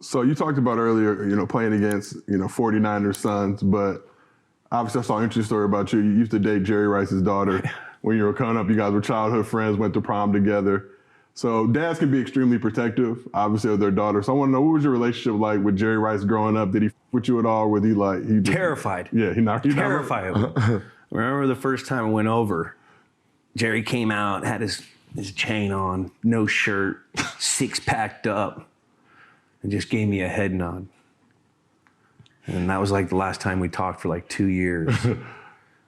So you talked about earlier, playing against, 49ers sons, but obviously I saw an interesting story about you. You used to date Jerry Rice's daughter. When you were coming up, you guys were childhood friends, went to prom together. So dads can be extremely protective, obviously, of their daughter. So I want to know, what was your relationship like with Jerry Rice growing up? Did he f with you at all? Was he like... Terrified. Yeah, he knocked you down. Terrified of him. Remember the first time I went over, Jerry came out, had his chain on, no shirt, six-packed up, and just gave me a head nod. And that was like the last time we talked for like 2 years.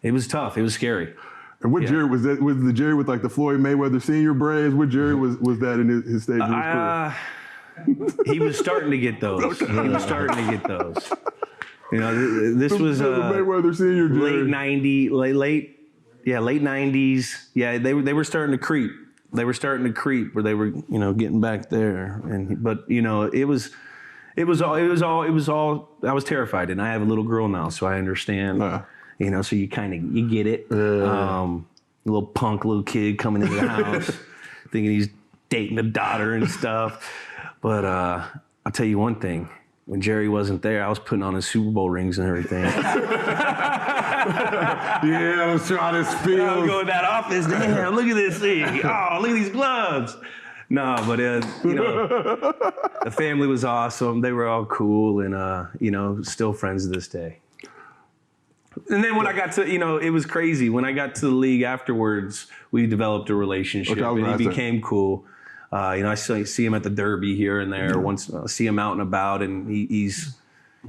It was tough. It was scary. And what Jerry was that? Was the Jerry with like the Floyd Mayweather Senior braids? What Jerry was that in his stage of his career? He was starting to get those. Okay. He was starting to get those. This was Mayweather Senior Jerry. late 90s. Yeah, they were starting to creep. They were starting to creep where they were, getting back there. But it was all. I was terrified, and I have a little girl now, so I understand. So you get it. Little punk little kid coming into the house, thinking he's dating a daughter and stuff. But I'll tell you one thing. When Jerry wasn't there, I was putting on his Super Bowl rings and everything. Yeah, I was trying to spill. I would go in that office. Damn, look at this thing. Oh, look at these gloves. No, but the family was awesome. They were all cool and still friends to this day. And then when I got to, it was crazy. When I got to the league afterwards, we developed a relationship and he became cool. I see him at the Derby here and there. Once I see him out and about, and he's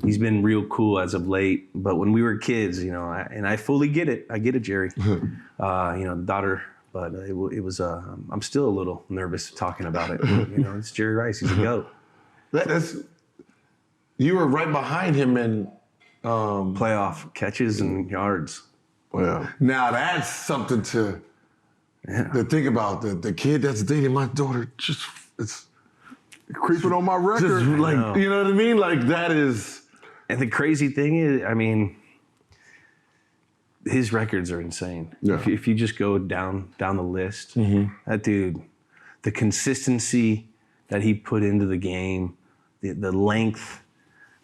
been real cool as of late. But when we were kids, and I fully get it. I get it, Jerry. The daughter, but it was. I'm still a little nervous talking about it. It's Jerry Rice. He's a goat. You were right behind him in playoff catches and yards. Well, now that's something to think about. The kid that's dating my daughter it's creeping on my record. Just like, you know what I mean? Like that is. And the crazy thing is, his records are insane. Yeah. If you just go down the list, that dude, the consistency that he put into the game, the length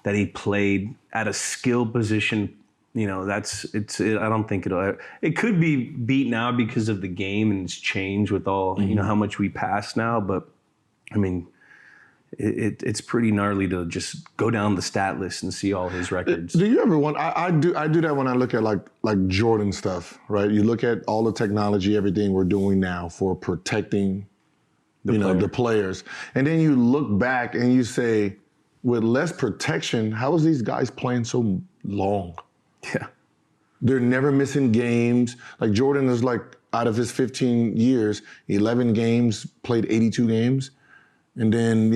that he played at a skill position, I don't think it could be beat now because of the game and it's changed with all, how much we pass now. But it's pretty gnarly to just go down the stat list and see all his records. Do you ever want, I do that when I look at like Jordan stuff, right? You look at all the technology, everything we're doing now for protecting, the players. And then you look back and you say, with less protection, how is these guys playing so long? Yeah. They're never missing games. Like Jordan is out of his 15 years, 11 games, played 82 games. And then,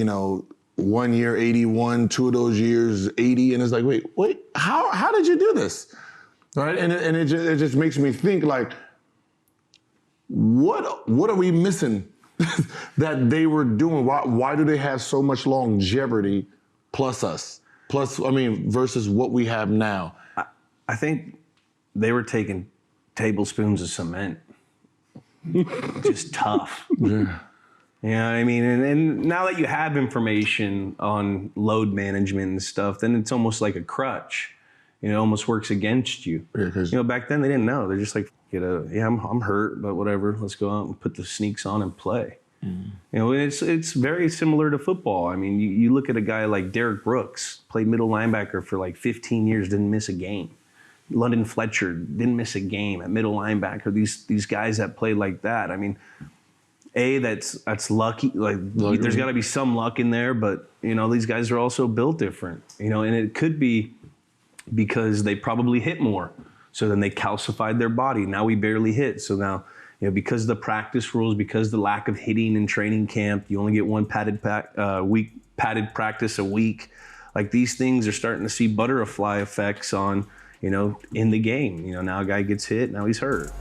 1 year, 81, 2 of those years, 80. And it's like, wait, how did you do this? Right? And it just makes me think what are we missing that they were doing? Why do they have so much longevity plus us? Versus what we have now. I think they were taking tablespoons of cement. Just tough. Yeah. You know what I mean? And now that you have information on load management and stuff, then it's almost like a crutch. It almost works against you. Yeah, back then they didn't know. They're just like, I'm hurt, but whatever. Let's go out and put the sneaks on and play. It's very similar to football. You look at a guy like Derek Brooks, played middle linebacker for like 15 years, didn't miss a game. London Fletcher didn't miss a game at middle linebacker. These guys that play like that. That's lucky. There's got to be some luck in there, but these guys are also built different. And it could be because they probably hit more, so then they calcified their body. Now we barely hit, so now. Because of the practice rules, because of the lack of hitting in training camp, you only get one padded practice a week. Like these things are starting to see butterfly effects on, in the game. Now a guy gets hit, now he's hurt.